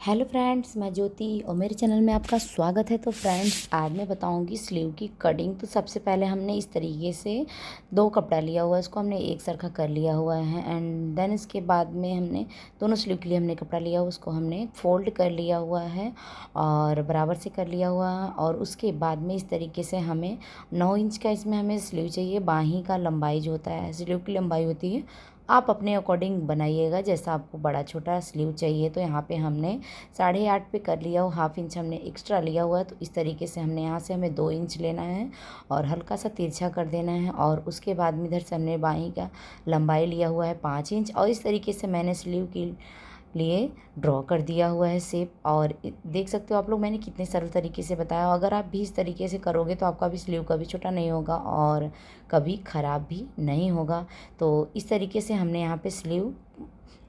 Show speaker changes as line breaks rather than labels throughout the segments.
Hello friends, मैं ज्योति और मेरे चैनल में आपका स्वागत है। तो फ्रेंड्स, आज मैं बताऊंगी स्लीव की कटिंग। तो सबसे पहले हमने इस तरीके से दो कपड़ा लिया हुआ है, इसको हमने एक सरखा कर लिया हुआ है। एंड देन इसके बाद में हमने दोनों स्लीव के लिए हमने कपड़ा लिया हुआ, उसको हमने फोल्ड कर लिया हुआ है और बराबर से कर लिया हुआ है। और उसके बाद में इस तरीके से हमें 9 इंच का इसमें हमें स्लीव चाहिए। बाहीं का लंबाई जो होता है, स्लीव की लंबाई होती है, आप अपने अकॉर्डिंग बनाइएगा, जैसा आपको बड़ा छोटा स्लीव चाहिए। तो यहाँ पे हमने 8.5 पे कर लिया हो, हाफ इंच हमने एक्स्ट्रा लिया हुआ है। तो इस तरीके से हमने यहाँ से हमें 2 इंच लेना है और हल्का सा तिरछा कर देना है। और उसके बाद में इधर से हमने बाहीं का लंबाई लिया हुआ है 5 इंच और इस तरीके से मैंने स्लीव की लिए ड्रॉ कर दिया हुआ है शेप। और देख सकते हो आप लोग, मैंने कितने सरल तरीके से बताया। अगर आप भी इस तरीके से करोगे तो आपका भी स्लीव कभी छोटा नहीं होगा और कभी ख़राब भी नहीं होगा। तो इस तरीके से हमने यहाँ पे स्लीव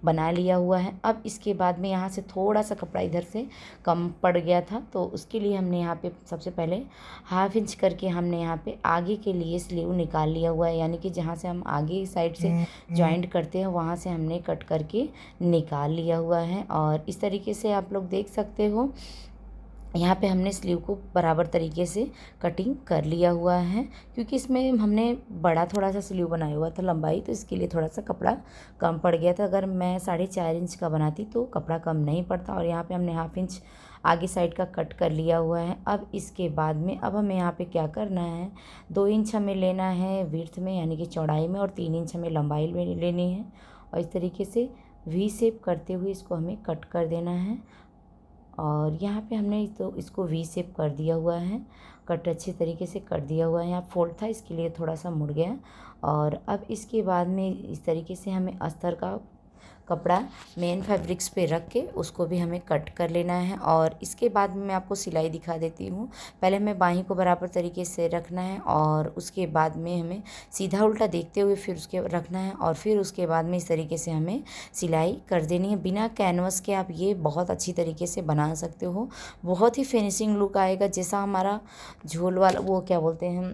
बना लिया हुआ है। अब इसके बाद में यहाँ से थोड़ा सा कपड़ा इधर से कम पड़ गया था, तो उसके लिए हमने यहाँ पे सबसे पहले हाफ इंच करके हमने यहाँ पे आगे के लिए स्लीव निकाल लिया हुआ है। यानी कि जहाँ से हम आगे साइड से जॉइंट करते हैं वहाँ से हमने कट करके निकाल लिया हुआ है। और इस तरीके से आप लोग देख सकते हो, यहाँ पे हमने स्लीव को बराबर तरीके से कटिंग कर लिया हुआ है। क्योंकि इसमें हमने बड़ा थोड़ा सा स्लीव बनाया हुआ था लंबाई, तो इसके लिए थोड़ा सा कपड़ा कम पड़ गया था। अगर मैं 4.5 इंच का बनाती तो कपड़ा कम नहीं पड़ता। और यहाँ पे हमने हाफ इंच आगे साइड का कट कर लिया हुआ है। अब इसके बाद में अब हमें यहाँ पे क्या करना है, 2 इंच हमें लेना है विड्थ में, यानी कि चौड़ाई में, और 3 इंच हमें लंबाई में लेनी है। और इस तरीके से वी शेप करते हुए इसको हमें कट कर देना है। और यहाँ पे हमने तो इसको वी शेप कर दिया हुआ है, कट अच्छे तरीके से कर दिया हुआ है। यहाँ फोल्ड था, इसके लिए थोड़ा सा मुड़ गया। और अब इसके बाद में इस तरीके से हमें अस्तर का कपड़ा मेन फैब्रिक्स पे रख के उसको भी हमें कट कर लेना है। और इसके बाद मैं आपको सिलाई दिखा देती हूँ। पहले हमें बाहीं को बराबर तरीके से रखना है और उसके बाद में हमें सीधा उल्टा देखते हुए फिर उसके रखना है। और फिर उसके बाद में इस तरीके से हमें सिलाई कर देनी है। बिना कैनवस के आप ये बहुत अच्छी तरीके से बना सकते हो, बहुत ही फिनिशिंग लुक आएगा। जैसा हमारा झोल वाला, वो क्या बोलते हैं,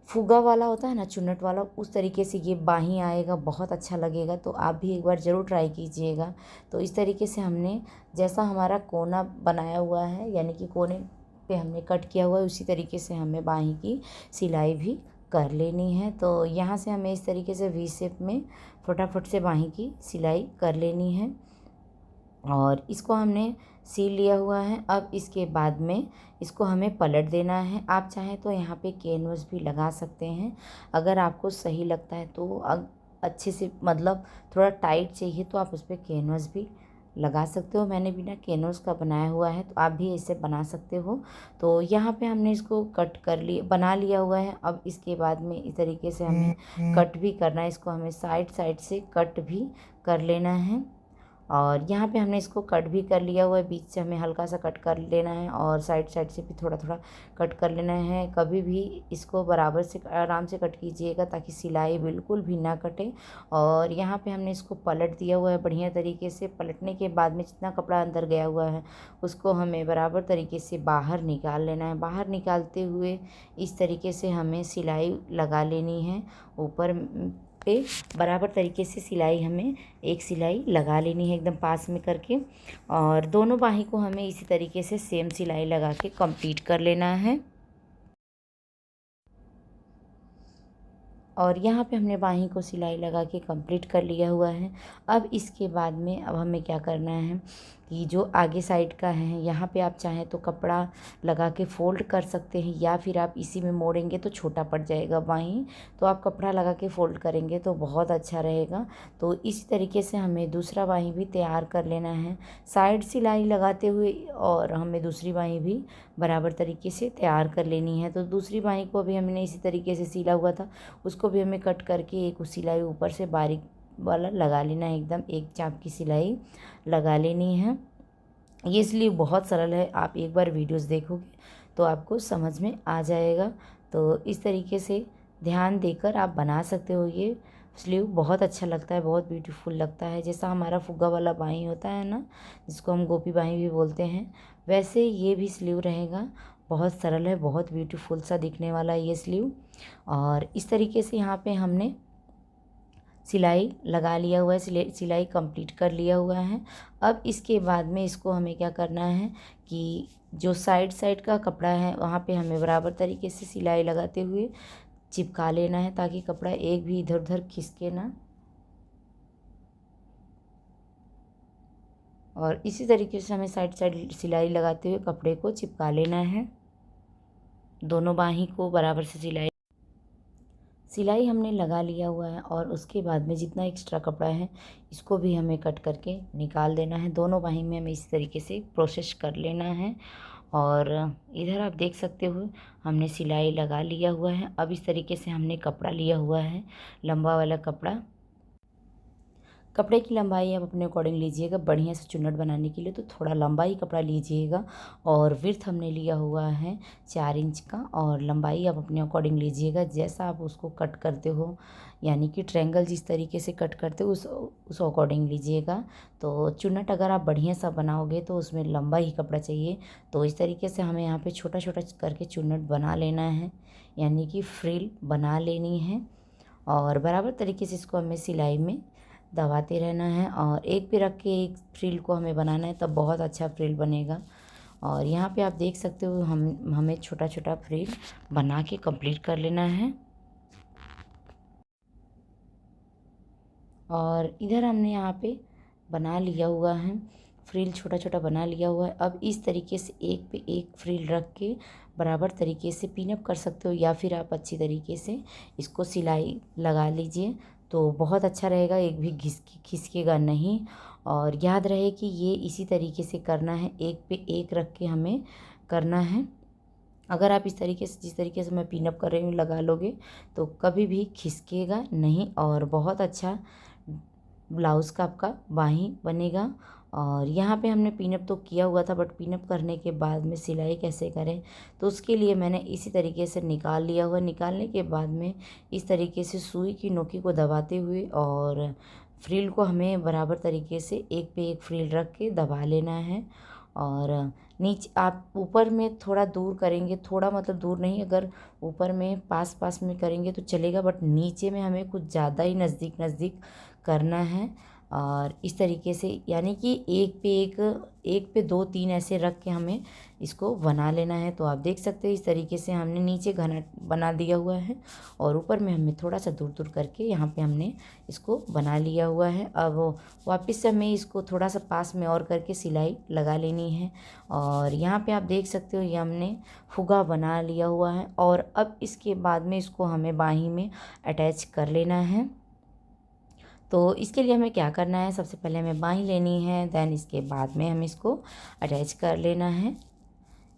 फुगा वाला होता है ना, चुन्नट वाला, उस तरीके से ये बाहीं आएगा, बहुत अच्छा लगेगा। तो आप भी एक बार ज़रूर ट्राई कीजिएगा। तो इस तरीके से हमने जैसा हमारा कोना बनाया हुआ है, यानी कि कोने पे हमने कट किया हुआ है, उसी तरीके से हमें बाहीं की सिलाई भी कर लेनी है। तो यहाँ से हमें इस तरीके से वी शेप में फटाफट से बाहीं की सिलाई कर लेनी है। और इसको हमने सील लिया हुआ है। अब इसके बाद में इसको हमें पलट देना है। आप चाहें तो यहाँ पे कैनवस भी लगा सकते हैं, अगर आपको सही लगता है तो। अच्छे से, मतलब थोड़ा टाइट चाहिए तो आप उस पर कैनवस भी लगा सकते हो। मैंने बिना कैनवस का बनाया हुआ है, तो आप भी इसे बना सकते हो। तो यहाँ पे हमने इसको कट कर लिया, बना लिया हुआ है। अब इसके बाद में इस तरीके से हमें कट भी करना है। इसको हमें साइड साइड से कट भी कर लेना है। और यहाँ पे हमने इसको कट भी कर लिया हुआ है, बीच से हमें हल्का सा कट कर लेना है और साइड साइड से भी थोड़ा थोड़ा कट कर लेना है। कभी भी इसको बराबर से आराम से कट कीजिएगा ताकि सिलाई बिल्कुल भी ना कटे। और यहाँ पे हमने इसको पलट दिया हुआ है बढ़िया तरीके से। पलटने के बाद में जितना कपड़ा अंदर गया हुआ है उसको हमें बराबर तरीके से बाहर निकाल लेना है। बाहर निकालते हुए इस तरीके से हमें सिलाई लगा लेनी है। ऊपर पे बराबर तरीके से सिलाई हमें एक सिलाई लगा लेनी है एकदम पास में करके। और दोनों बाहीं को हमें इसी तरीके से सेम सिलाई लगा के कंप्लीट कर लेना है। और यहाँ पे हमने बाहीं को सिलाई लगा के कंप्लीट कर लिया हुआ है। अब इसके बाद में अब हमें क्या करना है कि जो आगे साइड का है, यहाँ पे आप चाहें तो कपड़ा लगा के फ़ोल्ड कर सकते हैं, या फिर आप इसी में मोड़ेंगे तो छोटा पड़ जाएगा बाहीं, तो आप कपड़ा लगा के फ़ोल्ड करेंगे तो बहुत अच्छा रहेगा। तो इसी तरीके से हमें दूसरा बाहीं भी तैयार कर लेना है साइड सिलाई लगाते हुए। और हमें दूसरी बाहीं भी बराबर तरीके से तैयार कर लेनी है। तो दूसरी बाहीं को भी हमने इसी तरीके से सिला हुआ था, उसको भी हमें कट करके एक सिलाई ऊपर से बारीक वाला लगा लेना है, एकदम एक चाप की सिलाई लगा लेनी है। ये स्लीव बहुत सरल है, आप एक बार वीडियोस देखोगे तो आपको समझ में आ जाएगा। तो इस तरीके से ध्यान देकर आप बना सकते हो। ये स्लीव बहुत अच्छा लगता है, बहुत ब्यूटीफुल लगता है। जैसा हमारा फुग्गा वाला बाहीं होता है ना, जिसको हम गोपी बाहीं भी बोलते हैं, वैसे ये भी स्लीव रहेगा। बहुत सरल है, बहुत ब्यूटीफुल सा दिखने वाला ये स्लीव। और इस तरीके से यहाँ पे हमने सिलाई लगा लिया हुआ है, सिलाई कंप्लीट कर लिया हुआ है। अब इसके बाद में इसको हमें क्या करना है कि जो साइड का कपड़ा है वहाँ पे हमें बराबर तरीके से सिलाई लगाते हुए चिपका लेना है, ताकि कपड़ा एक भी इधर उधर खिसके ना। और इसी तरीके से हमें साइड सिलाई लगाते हुए कपड़े को चिपका लेना है। दोनों बाहीं को बराबर से सिलाई हमने लगा लिया हुआ है। और उसके बाद में जितना एक्स्ट्रा कपड़ा है इसको भी हमें कट करके निकाल देना है। दोनों बाहीं में हमें इस तरीके से प्रोसेस कर लेना है। और इधर आप देख सकते हो हमने सिलाई लगा लिया हुआ है। अब इस तरीके से हमने कपड़ा लिया हुआ है, लंबा वाला कपड़ा। कपड़े की लंबाई आप अपने अकॉर्डिंग लीजिएगा। बढ़िया से चुन्नट बनाने के लिए तो थोड़ा लंबा ही कपड़ा लीजिएगा। और विड्थ हमने लिया हुआ है 4 इंच का, और लंबाई आप अपने अकॉर्डिंग लीजिएगा जैसा आप उसको कट करते हो, यानी कि ट्रायंगल जिस तरीके से कट करते हो उस अकॉर्डिंग लीजिएगा। तो चुन्नट अगर आप बढ़िया सा बनाओगे तो उसमें लंबा ही कपड़ा चाहिए। तो इस तरीके से हमें यहाँ पर छोटा छोटा करके चुन्नट बना लेना है, यानी कि फ्रिल बना लेनी है। और बराबर तरीके से इसको हमें सिलाई में दबाते रहना है। और एक पे रख के एक फ्रिल को हमें बनाना है, तब बहुत अच्छा फ्रिल बनेगा। और यहाँ पे आप देख सकते हो हमें छोटा छोटा फ्रिल बना के कंप्लीट कर लेना है। और इधर हमने यहाँ पे बना लिया हुआ है, फ्रिल छोटा छोटा बना लिया हुआ है। अब इस तरीके से एक पे एक फ्रिल रख के बराबर तरीके से पिनअप कर सकते हो, या फिर आप अच्छी तरीके से इसको सिलाई लगा लीजिए तो बहुत अच्छा रहेगा, एक भी खिसकेगा नहीं। और याद रहे कि ये इसी तरीके से करना है, एक पे एक रख के हमें करना है। अगर आप इस तरीके से जिस तरीके से मैं पिनअप कर रही हूँ लगा लोगे तो कभी भी खिसकेगा नहीं, और बहुत अच्छा ब्लाउज़ का आपका बाहीं बनेगा। और यहाँ पे हमने पिनअप तो किया हुआ था, बट पिनअप करने के बाद में सिलाई कैसे करें तो उसके लिए मैंने इसी तरीके से निकाल लिया हुआ। निकालने के बाद में इस तरीके से सुई की नोकी को दबाते हुए और फ्रिल को हमें बराबर तरीके से एक पे एक फ्रिल रख के दबा लेना है। और नीचे आप ऊपर में थोड़ा दूर करेंगे, थोड़ा मतलब दूर नहीं, अगर ऊपर में पास में करेंगे तो चलेगा, बट नीचे में हमें कुछ ज़्यादा ही नज़दीक करना है। और इस तरीके से यानी कि एक पे 2-3 ऐसे रख के हमें इसको बना लेना है। तो आप देख सकते हैं इस तरीके से हमने नीचे घना बना दिया हुआ है, और ऊपर में हमें थोड़ा सा दूर करके यहाँ पे हमने इसको बना लिया हुआ है। अब वापस से हमें इसको थोड़ा सा पास में और करके सिलाई लगा लेनी है। और यहाँ पे आप देख सकते हो ये हमने फुगा बना लिया हुआ है। और अब इसके बाद में इसको हमें बाहीं में अटैच कर लेना है। तो इसके लिए हमें क्या करना है, सबसे पहले हमें बाहीं लेनी है, देन इसके बाद में हमें इसको अटैच कर लेना है।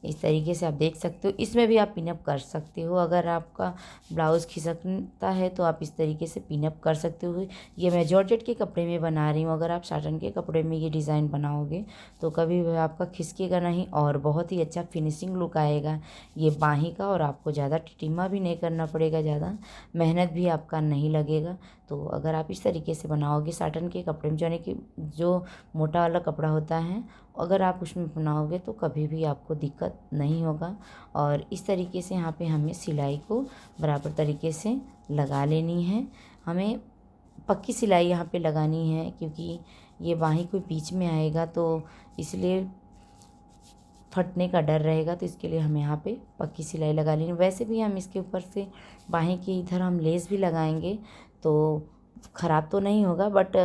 इस तरीके से आप देख सकते हो, इसमें भी आप पिनअप कर सकते हो। अगर आपका ब्लाउज़ खिसकता है तो आप इस तरीके से पिनअप कर सकते हो। ये मैं जॉर्जेट के कपड़े में बना रही हूँ, अगर आप साटन के कपड़े में ये डिज़ाइन बनाओगे तो कभी भी आपका खिसकेगा नहीं, और बहुत ही अच्छा फिनिशिंग लुक आएगा ये बाहीं का। और आपको ज़्यादा टिटिमा भी नहीं करना पड़ेगा, ज़्यादा मेहनत भी आपका नहीं लगेगा। तो अगर आप इस तरीके से बनाओगे साटन के कपड़े में, यानी कि जो मोटा वाला कपड़ा होता है, अगर आप उसमें बनाओगे तो कभी भी आपको दिक्कत नहीं होगा। और इस तरीके से यहाँ पे हमें सिलाई को बराबर तरीके से लगा लेनी है। हमें पक्की सिलाई यहाँ पे लगानी है, क्योंकि ये बाहीं कोई बीच में आएगा तो इसलिए फटने का डर रहेगा। तो इसके लिए हमें यहाँ पे पक्की सिलाई लगा लेनी। वैसे भी हम इसके ऊपर से बाहीं के इधर हम लेस भी लगाएंगे तो ख़राब तो नहीं होगा, बट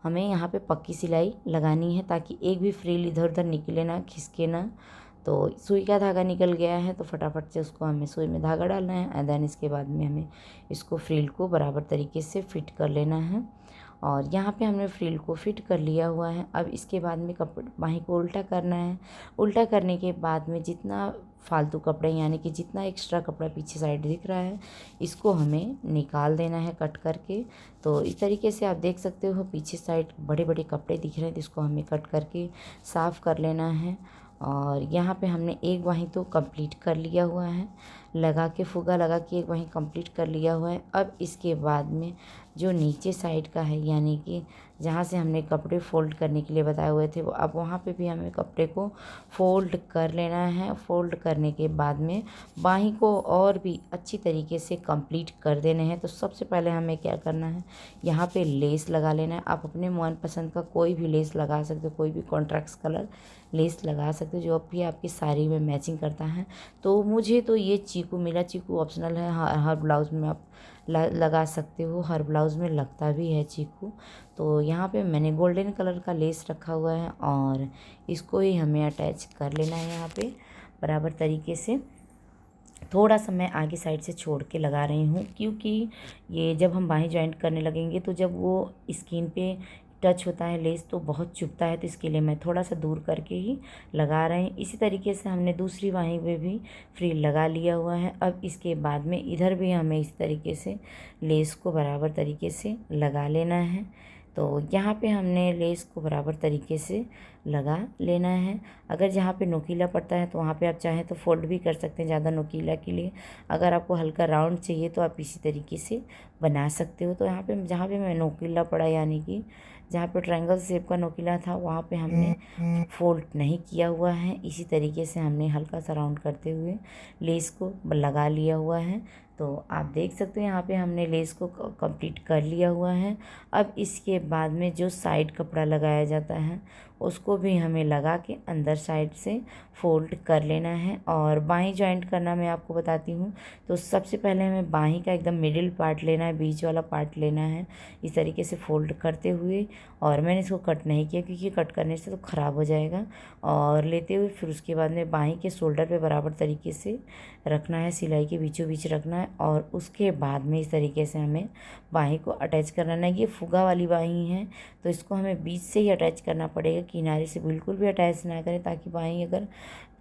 हमें यहाँ पे पक्की सिलाई लगानी है, ताकि एक भी फ्रिल इधर उधर निकले ना, खिसके ना। तो सुई का धागा निकल गया है तो फटाफट से उसको हमें सुई में धागा डालना है, एंड देन इसके बाद में हमें इसको फ्रिल को बराबर तरीके से फिट कर लेना है। और यहाँ पे हमने फ्रिल को फिट कर लिया हुआ है। अब इसके बाद में बाहीं को उल्टा करना है। उल्टा करने के बाद में जितना फालतू कपड़े, यानी कि जितना एक्स्ट्रा कपड़ा पीछे साइड दिख रहा है, इसको हमें निकाल देना है कट करके। तो इस तरीके से आप देख सकते हो पीछे साइड बड़े बड़े कपड़े दिख रहे हैं, तो इसको हमें कट करके साफ़ कर लेना है। और यहाँ पे हमने एक बाहीं तो कंप्लीट कर लिया हुआ है, लगा के फुगा लगा के एक बाहीं कंप्लीट कर लिया हुआ है। अब इसके बाद में जो नीचे साइड का है, यानी कि जहाँ से हमने कपड़े फ़ोल्ड करने के लिए बताए हुए थे, वो अब वहाँ पे भी हमें कपड़े को फ़ोल्ड कर लेना है। फ़ोल्ड करने के बाद में बाहीं को और भी अच्छी तरीके से कंप्लीट कर देने हैं। तो सबसे पहले हमें क्या करना है, यहाँ पे लेस लगा लेना है। आप अपने मनपसंद का कोई भी लेस लगा सकते हो, कोई भी कॉन्ट्रास्ट कलर लेस लगा सकते हो जो भी आपकी साड़ी में मैचिंग करता है। तो मुझे तो ये चीकू मिला। चीकू ऑप्शनल है, हर ब्लाउज़ में आप लगा सकते हो, हर ब्लाउज़ में लगता भी है चीकू। तो यहाँ पे मैंने गोल्डन कलर का लेस रखा हुआ है और इसको ही हमें अटैच कर लेना है यहाँ पे बराबर तरीके से। थोड़ा सा मैं आगे साइड से छोड़ के लगा रही हूँ, क्योंकि ये जब हम बाहें जॉइंट करने लगेंगे तो जब वो स्किन पे टच होता है लेस तो बहुत चुभता है। तो इसके लिए मैं थोड़ा सा दूर करके ही लगा रहे हैं। इसी तरीके से हमने दूसरी बाहीं पे भी फ्रिल लगा लिया हुआ है। अब इसके बाद में इधर भी हमें इस तरीके से लेस को बराबर तरीके से लगा लेना है। तो यहाँ पे हमने लेस को बराबर तरीके से लगा लेना है। अगर जहाँ पे नोकीला पड़ता है तो वहाँ पे आप चाहें तो फोल्ड भी कर सकते हैं ज़्यादा नोकीला के लिए। अगर आपको हल्का राउंड चाहिए तो आप इसी तरीके से बना सकते हो। तो यहाँ पे जहाँ पे मैं नोकीला पड़ा, यानी कि जहाँ पे ट्रायंगल शेप का नोकीला था, वहाँ पे हमने फोल्ड नहीं किया हुआ है। इसी तरीके से हमने हल्का सा राउंड करते हुए लेस को लगा लिया हुआ है। तो आप देख सकते हो यहाँ पे हमने लेस को कंप्लीट कर लिया हुआ है। अब इसके बाद में जो साइड कपड़ा लगाया जाता है उसको भी हमें लगा के अंदर साइड से फ़ोल्ड कर लेना है। और बाहीं जॉइंट करना मैं आपको बताती हूँ। तो सबसे पहले हमें बाहीं का एकदम मिडिल पार्ट लेना है, बीच वाला पार्ट लेना है इस तरीके से फ़ोल्ड करते हुए। और मैंने इसको कट नहीं किया क्योंकि कट करने से तो ख़राब हो जाएगा। और लेते हुए फिर उसके बाद में बाहीं के शोल्डर पे बराबर तरीके से रखना है, सिलाई के बीचों बीच रखना है। और उसके बाद में इस तरीके से हमें बाहीं को अटैच करना है। ये फुगा वाली बाहीं है तो इसको हमें बीच से ही अटैच करना पड़ेगा, किनारे से बिल्कुल भी अटैच ना करें, ताकि बाहीं अगर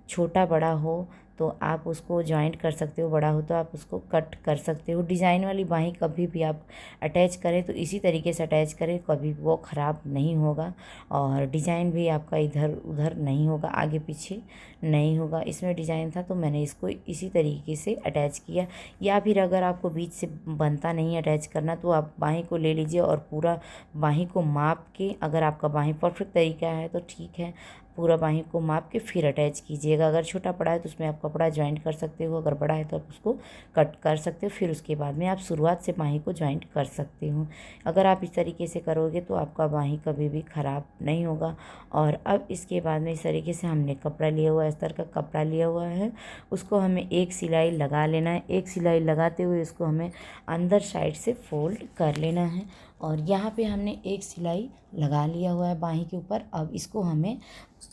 छोटा बड़ा हो तो आप उसको जॉइंट कर सकते हो, बड़ा हो तो आप उसको कट कर सकते हो। डिज़ाइन वाली बाहीं कभी भी आप अटैच करें तो इसी तरीके से अटैच करें, कभी वो ख़राब नहीं होगा और डिज़ाइन भी आपका इधर उधर नहीं होगा, आगे पीछे नहीं होगा। इसमें डिज़ाइन था तो मैंने इसको इसी तरीके से अटैच किया। या फिर अगर आपको बीच से बनता नहीं अटैच करना तो आप बाहीं को ले लीजिए और पूरा बाहीं को माप के, अगर आपका बाहीं परफेक्ट तरीका है तो ठीक है, पूरा बाहीं को माप के फिर अटैच कीजिएगा। अगर छोटा पड़ा है तो उसमें आप कपड़ा जॉइंट कर सकते हो, अगर बड़ा है तो आप उसको कट कर सकते हो। फिर उसके बाद में आप शुरुआत से बाहीं को जॉइंट कर सकते हो। अगर आप इस तरीके से करोगे तो आपका बाहीं कभी भी ख़राब नहीं होगा। और अब इसके बाद में इस तरीके से हमने कपड़ा लिया हुआ है, इस तरह का कपड़ा लिया हुआ है, उसको हमें एक सिलाई लगा लेना है। एक सिलाई लगाते हुए इसको हमें अंदर साइड से फोल्ड कर लेना है। और यहाँ पे हमने एक सिलाई लगा लिया हुआ है बाहीं के ऊपर। अब इसको हमें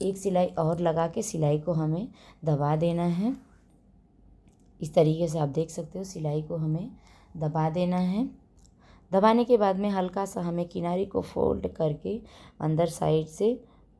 एक सिलाई और लगा के सिलाई को हमें दबा देना है। इस तरीके से आप देख सकते हो सिलाई को हमें दबा देना है। दबाने के बाद में हल्का सा हमें किनारे को फोल्ड करके अंदर साइड से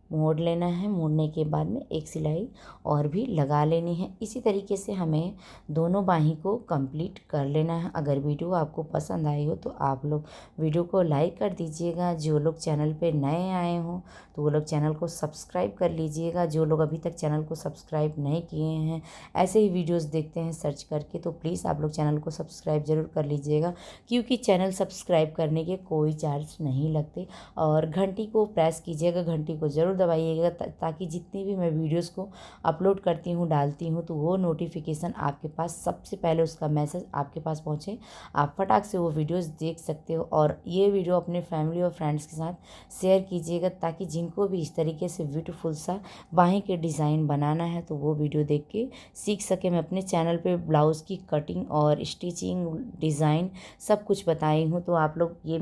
मोड़ लेना है। मोड़ने के बाद में एक सिलाई और भी लगा लेनी है। इसी तरीके से हमें दोनों बाहीं को कंप्लीट कर लेना है। अगर वीडियो आपको पसंद आई हो तो आप लोग वीडियो को लाइक कर दीजिएगा। जो लोग चैनल पे नए आए हों तो वो लोग चैनल को सब्सक्राइब कर लीजिएगा। जो लोग अभी तक चैनल को सब्सक्राइब नहीं किए हैं, ऐसे ही वीडियोज़ देखते हैं सर्च करके, तो प्लीज़ आप लोग चैनल को सब्सक्राइब ज़रूर कर लीजिएगा, क्योंकि चैनल सब्सक्राइब करने के कोई चार्ज नहीं लगते। और घंटी को प्रेस कीजिएगा, घंटी को ज़रूर दबाइएगा, ताकि जितनी भी मैं वीडियोस को अपलोड करती हूँ डालती हूँ तो वो नोटिफिकेशन आपके पास सबसे पहले, उसका मैसेज आपके पास पहुँचे, आप फटाक से वो वीडियोस देख सकते हो। और ये वीडियो अपने फैमिली और फ्रेंड्स के साथ शेयर कीजिएगा, ताकि जिनको भी इस तरीके से ब्यूटीफुल सा बाहीं के डिज़ाइन बनाना है तो वो वीडियो देख के सीख सके। मैं अपने चैनल पे ब्लाउज़ की कटिंग और स्टिचिंग, डिज़ाइन सब कुछ बताई हूँ, तो आप लोग ये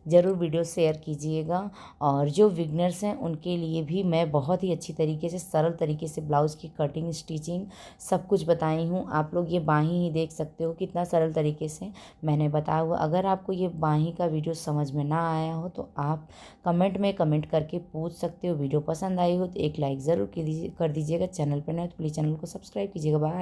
ज़रूर वीडियो शेयर कीजिएगा। और जो बिगनर्स हैं उनके लिए भी मैं बहुत ही अच्छी तरीके से, सरल तरीके से ब्लाउज़ की कटिंग, स्टिचिंग सब कुछ बताई हूँ। आप लोग ये बाहीं ही देख सकते हो कितना सरल तरीके से मैंने बताया हुआ। अगर आपको ये बाहीं का वीडियो समझ में ना आया हो तो आप कमेंट में कमेंट करके पूछ सकते हो। वीडियो पसंद आई हो तो एक लाइक ज़रूर कर दीजिएगा। चैनल पर नए तो प्लीज़ चैनल को सब्सक्राइब कीजिएगा। बाय।